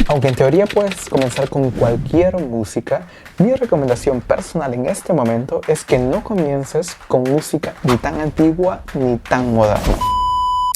Aunque en teoría puedes comenzar con cualquier música, mi recomendación personal en este momento es que no comiences con música ni tan antigua ni tan moderna.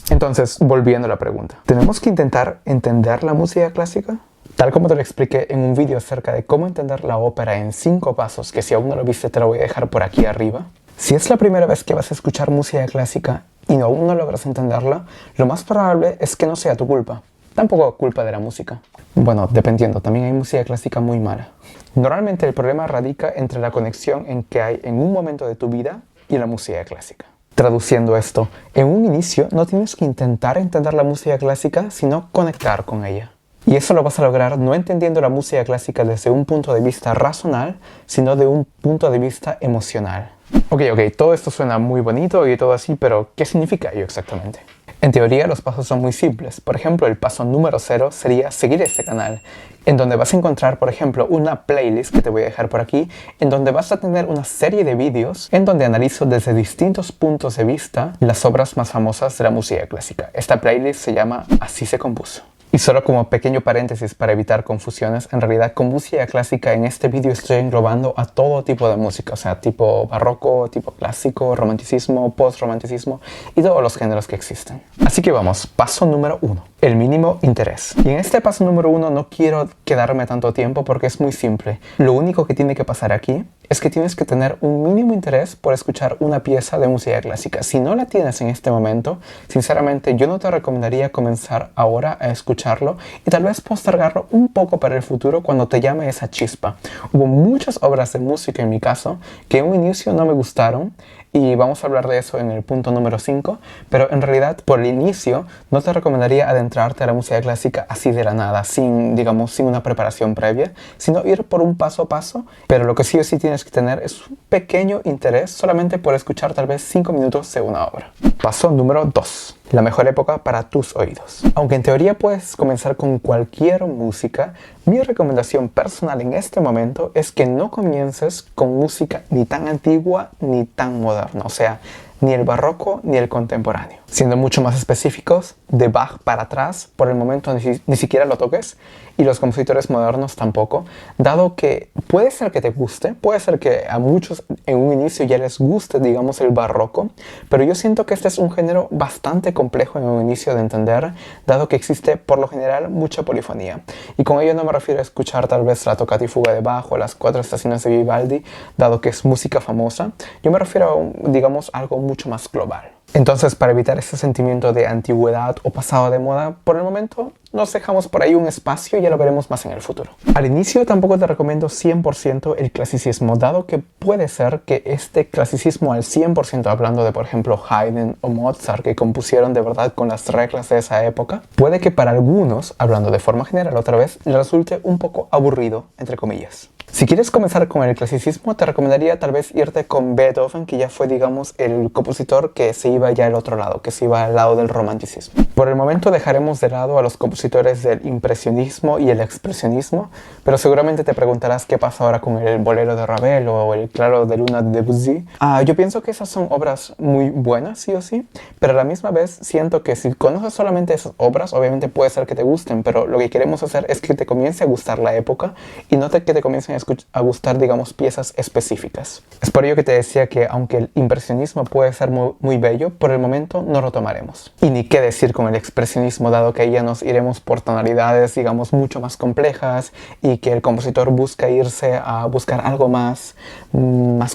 Entonces, volviendo a la pregunta, ¿tenemos que intentar entender la música clásica? Tal como te lo expliqué en un vídeo acerca de cómo entender la ópera en 5 pasos, que si aún no lo viste te lo voy a dejar por aquí arriba. Si es la primera vez que vas a escuchar música clásica y aún no logras entenderla, lo más probable es que no sea tu culpa. Tampoco culpa de la música. Bueno, dependiendo, también hay música clásica muy mala. Normalmente el problema radica entre la conexión en que hay en un momento de tu vida y la música clásica. Traduciendo esto, en un inicio no tienes que intentar entender la música clásica, sino conectar con ella. Y eso lo vas a lograr no entendiendo la música clásica desde un punto de vista racional, sino de un punto de vista emocional. Ok, todo esto suena muy bonito y todo así, pero ¿qué significa ello exactamente? En teoría los pasos son muy simples. Por ejemplo, el paso número 0 sería seguir este canal, en donde vas a encontrar, por ejemplo, una playlist que te voy a dejar por aquí, en donde vas a tener una serie de vídeos en donde analizo desde distintos puntos de vista las obras más famosas de la música clásica. Esta playlist se llama Así se compuso. Y solo como pequeño paréntesis para evitar confusiones, en realidad con música clásica en este vídeo estoy englobando a todo tipo de música, o sea, tipo barroco, tipo clásico, romanticismo, post-romanticismo y todos los géneros que existen. Así que vamos, paso número 1, el mínimo interés. Y en este paso número 1 no quiero quedarme tanto tiempo porque es muy simple. Lo único que tiene que pasar aquí es que tienes que tener un mínimo interés por escuchar una pieza de música clásica. Si no la tienes en este momento, sinceramente yo no te recomendaría comenzar ahora a escucharlo y tal vez postergarlo un poco para el futuro cuando te llame esa chispa. Hubo muchas obras de música en mi caso que en un inicio no me gustaron y vamos a hablar de eso en el punto número 5, pero en realidad por el inicio no te recomendaría adentrarte a la música clásica así de la nada, sin una preparación previa, sino ir por un paso a paso, pero lo que sí o sí tienes que tener es un pequeño interés solamente por escuchar tal vez 5 minutos de una obra. Paso número 2. La mejor época para tus oídos. Aunque en teoría puedes comenzar con cualquier música, mi recomendación personal en este momento es que no comiences con música ni tan antigua ni tan moderna, o sea, ni el barroco ni el contemporáneo. Siendo mucho más específicos, de Bach para atrás, por el momento ni siquiera lo toques, y los compositores modernos tampoco, dado que puede ser que te guste, puede ser que a muchos en un inicio ya les guste, digamos, el barroco, pero yo siento que este es un género bastante complejo en un inicio de entender, dado que existe por lo general mucha polifonía. Y con ello no me refiero a escuchar tal vez la Toccata y Fuga de Bach o las 4 estaciones de Vivaldi, dado que es música famosa. Yo me refiero a, digamos, algo mucho más global. Entonces, para evitar ese sentimiento de antigüedad o pasado de moda, por el momento nos dejamos por ahí un espacio y ya lo veremos más en el futuro. Al inicio tampoco te recomiendo 100% el clasicismo, dado que puede ser que este clasicismo al 100%, hablando de por ejemplo Haydn o Mozart, que compusieron de verdad con las reglas de esa época, puede que para algunos, hablando de forma general otra vez, les resulte un poco aburrido, entre comillas. Si quieres comenzar con el clasicismo, te recomendaría tal vez irte con Beethoven, que ya fue, digamos, el compositor que se iba ya al otro lado, que se iba al lado del romanticismo. Por el momento dejaremos de lado a los compositores del impresionismo y el expresionismo, pero seguramente te preguntarás qué pasa ahora con el Bolero de Ravel o el Claro de Luna de Debussy. Yo pienso que esas son obras muy buenas, sí o sí, pero a la misma vez siento que si conoces solamente esas obras, obviamente puede ser que te gusten, pero lo que queremos hacer es que te comience a gustar la época y no que te comiencen a gustar, digamos, piezas específicas. Es por ello que te decía que aunque el impresionismo puede ser muy bello, por el momento no lo tomaremos. Y ni qué decir con el expresionismo, dado que ahí ya nos iremos por tonalidades, digamos, mucho más complejas y que el compositor busca irse a buscar algo más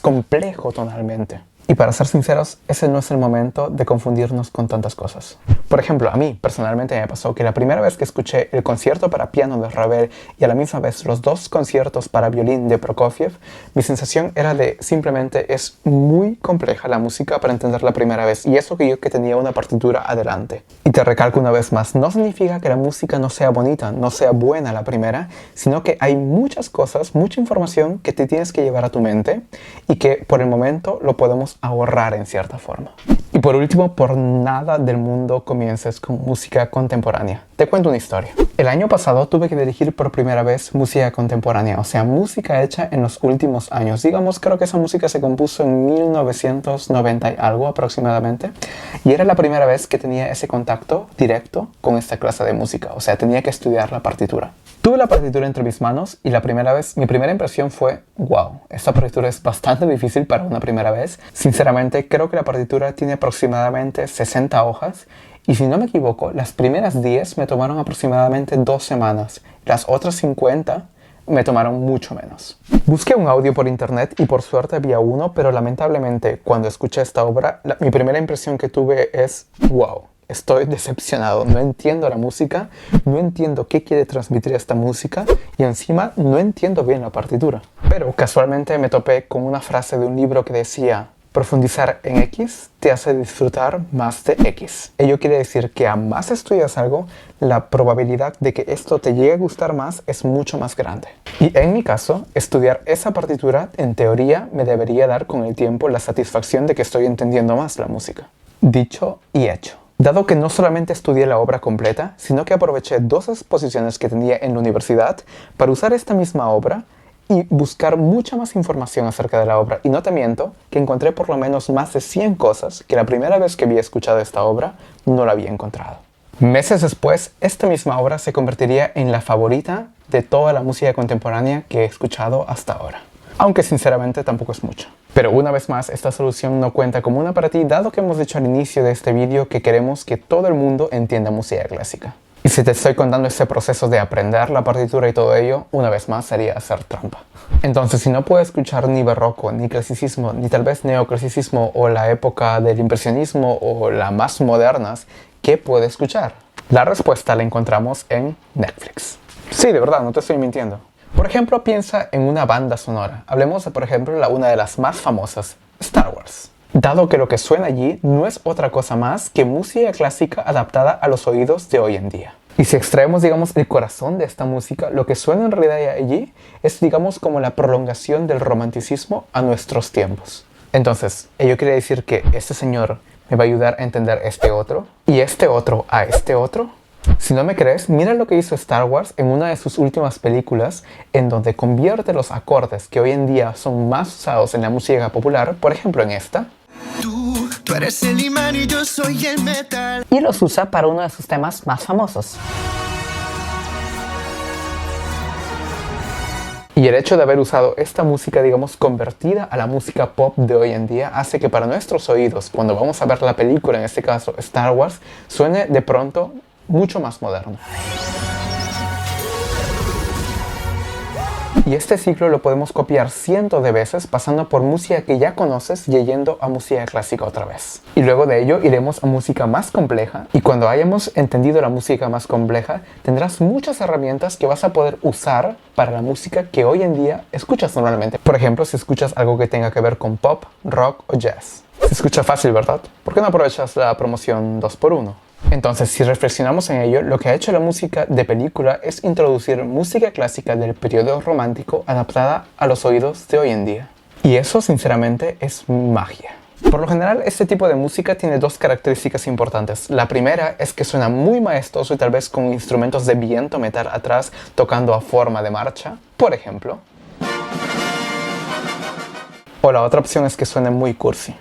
complejo tonalmente. Y para ser sinceros, ese no es el momento de confundirnos con tantas cosas. Por ejemplo, a mí personalmente me pasó que la primera vez que escuché el concierto para piano de Ravel y a la misma vez los 2 conciertos para violín de Prokofiev, mi sensación era de simplemente es muy compleja la música para entender la primera vez, y eso que yo que tenía una partitura adelante. Y te recalco una vez más, no significa que la música no sea bonita, no sea buena la primera, sino que hay muchas cosas, mucha información que te tienes que llevar a tu mente y que por el momento lo podemos digamos, ahorrar en cierta forma. Y por último, por nada del mundo comiences con música contemporánea. Te cuento una historia. El año pasado tuve que dirigir por primera vez música contemporánea, o sea, música hecha en los últimos años. Digamos, creo que esa música se compuso en 1990 y algo aproximadamente. Y era la primera vez que tenía ese contacto directo con esta clase de música, o sea, tenía que estudiar la partitura. Tuve la partitura entre mis manos y mi primera impresión fue, wow, esta partitura es bastante difícil para una primera vez. Sinceramente, creo que la partitura tiene aproximadamente 60 hojas y si no me equivoco, las primeras 10 me tomaron aproximadamente 2 semanas. Las otras 50 me tomaron mucho menos. Busqué un audio por internet y por suerte había uno, pero lamentablemente cuando escuché esta obra, mi primera impresión que tuve es, wow. Estoy decepcionado, no entiendo la música, no entiendo qué quiere transmitir esta música y encima no entiendo bien la partitura. Pero casualmente me topé con una frase de un libro que decía: profundizar en X te hace disfrutar más de X. Ello quiere decir que a más estudias algo, la probabilidad de que esto te llegue a gustar más es mucho más grande. Y en mi caso, estudiar esa partitura en teoría me debería dar con el tiempo la satisfacción de que estoy entendiendo más la música. Dicho y hecho. Dado que no solamente estudié la obra completa, sino que aproveché 2 exposiciones que tenía en la universidad para usar esta misma obra y buscar mucha más información acerca de la obra. Y no te miento, que encontré por lo menos más de 100 cosas que la primera vez que había escuchado esta obra no la había encontrado. Meses después, esta misma obra se convertiría en la favorita de toda la música contemporánea que he escuchado hasta ahora. Aunque sinceramente tampoco es mucho. Pero una vez más, esta solución no cuenta como una para ti, dado que hemos dicho al inicio de este vídeo que queremos que todo el mundo entienda música clásica. Y si te estoy contando este proceso de aprender la partitura y todo ello, una vez más sería hacer trampa. Entonces, si no puedes escuchar ni barroco, ni clasicismo, ni tal vez neoclasicismo o la época del impresionismo o las más modernas, ¿qué puedes escuchar? La respuesta la encontramos en Netflix. Sí, de verdad, no te estoy mintiendo. Por ejemplo, piensa en una banda sonora. Hablemos de, por ejemplo, una de las más famosas, Star Wars. Dado que lo que suena allí no es otra cosa más que música clásica adaptada a los oídos de hoy en día. Y si extraemos, digamos, el corazón de esta música, lo que suena en realidad allí es, digamos, como la prolongación del romanticismo a nuestros tiempos. Entonces, ello quiere decir que este señor me va a ayudar a entender este otro, y este otro a este otro. Si no me crees, mira lo que hizo Star Wars en una de sus últimas películas, en donde convierte los acordes que hoy en día son más usados en la música popular, por ejemplo en esta, Tú eres el imán y yo soy el metal, y los usa para uno de sus temas más famosos. Y el hecho de haber usado esta música, digamos, convertida a la música pop de hoy en día, hace que para nuestros oídos, cuando vamos a ver la película, en este caso Star Wars, suene de pronto mucho más moderno. Y este ciclo lo podemos copiar cientos de veces, pasando por música que ya conoces y yendo a música clásica otra vez. Y luego de ello iremos a música más compleja, y cuando hayamos entendido la música más compleja, tendrás muchas herramientas que vas a poder usar para la música que hoy en día escuchas normalmente. Por ejemplo, si escuchas algo que tenga que ver con pop, rock o jazz. Se escucha fácil, ¿verdad? ¿Por qué no aprovechas la promoción 2x1? Entonces, si reflexionamos en ello, lo que ha hecho la música de película es introducir música clásica del periodo romántico adaptada a los oídos de hoy en día. Y eso, sinceramente, es magia. Por lo general, este tipo de música tiene 2 características importantes. La primera es que suena muy maestoso y tal vez con instrumentos de viento metal atrás tocando a forma de marcha, por ejemplo. O la otra opción es que suene muy cursi.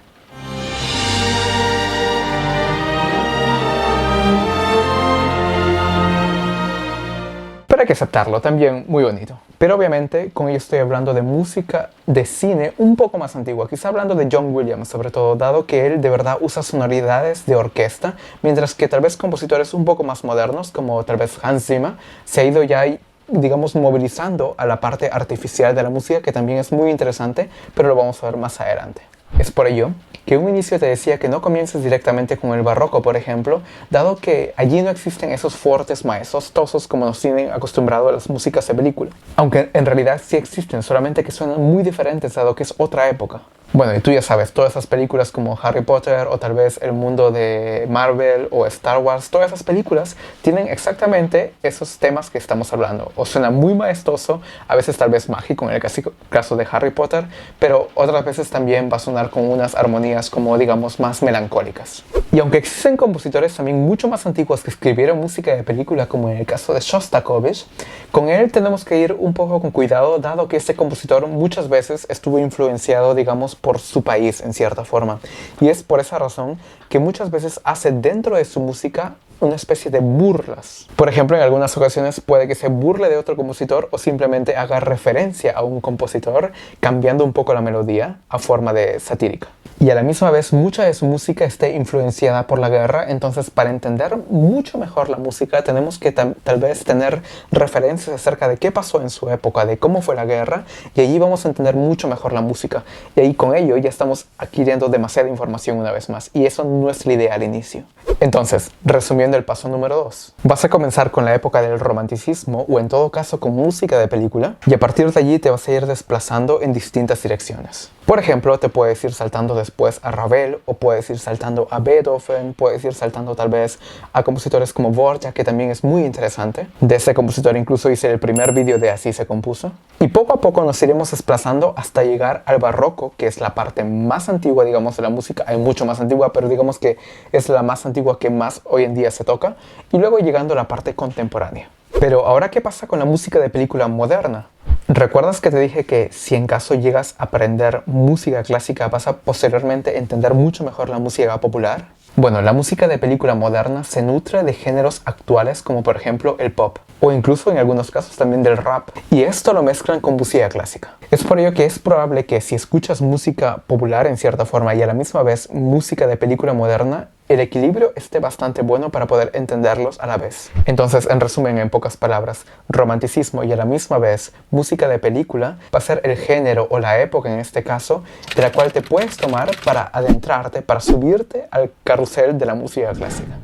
Pero hay que aceptarlo, también muy bonito. Pero obviamente con ello estoy hablando de música de cine un poco más antigua, quizá hablando de John Williams sobre todo, dado que él de verdad usa sonoridades de orquesta, mientras que tal vez compositores un poco más modernos, como tal vez Hans Zimmer, se ha ido ya, digamos, movilizando a la parte artificial de la música, que también es muy interesante, pero lo vamos a ver más adelante. Es por ello que un inicio te decía que no comiences directamente con el barroco, por ejemplo, dado que allí no existen esos fuertes maestosos como nos tienen acostumbrado a las músicas de película. Aunque en realidad sí existen, solamente que suenan muy diferentes dado que es otra época. Bueno, y tú ya sabes, todas esas películas como Harry Potter o tal vez el mundo de Marvel o Star Wars, todas esas películas tienen exactamente esos temas que estamos hablando. O suena muy maestoso, a veces tal vez mágico en el caso de Harry Potter, pero otras veces también va a sonar con unas armonías como digamos más melancólicas. Y aunque existen compositores también mucho más antiguos que escribieron música de película, como en el caso de Shostakovich, con él tenemos que ir un poco con cuidado, dado que este compositor muchas veces estuvo influenciado, digamos, por su país en cierta forma. Y es por esa razón que muchas veces hace dentro de su música una especie de burlas. Por ejemplo, en algunas ocasiones puede que se burle de otro compositor o simplemente haga referencia a un compositor, cambiando un poco la melodía a forma de satírica. Y a la misma vez mucha de su música esté influenciada por la guerra, entonces para entender mucho mejor la música tenemos que tal vez tener referencias acerca de qué pasó en su época, de cómo fue la guerra, y allí vamos a entender mucho mejor la música. Y ahí con ello ya estamos adquiriendo demasiada información una vez más, y eso no es la idea al inicio. Entonces, resumiendo el paso número 2, vas a comenzar con la época del romanticismo o en todo caso con música de película, y a partir de allí te vas a ir desplazando en distintas direcciones. Por ejemplo, te puedes ir saltando después a Ravel, o puedes ir saltando a Beethoven, puedes ir saltando tal vez a compositores como Dvorak, que también es muy interesante. De ese compositor incluso hice el primer vídeo de Así se compuso. Y poco a poco nos iremos desplazando hasta llegar al barroco, que es la parte más antigua, digamos, de la música. Hay mucho más antigua, pero digamos que es la más antigua que más hoy en día se toca. Y luego llegando a la parte contemporánea. Pero ahora, ¿qué pasa con la música de película moderna? ¿Recuerdas que te dije que si en caso llegas a aprender música clásica vas a posteriormente entender mucho mejor la música popular? Bueno, la música de película moderna se nutre de géneros actuales como por ejemplo el pop, o incluso en algunos casos también del rap, y esto lo mezclan con música clásica. Es por ello que es probable que si escuchas música popular en cierta forma y a la misma vez música de película moderna, el equilibrio esté bastante bueno para poder entenderlos a la vez. Entonces, en resumen, en pocas palabras, romanticismo y a la misma vez música de película va a ser el género o la época en este caso de la cual te puedes tomar para adentrarte, para subirte al carrusel de la música clásica.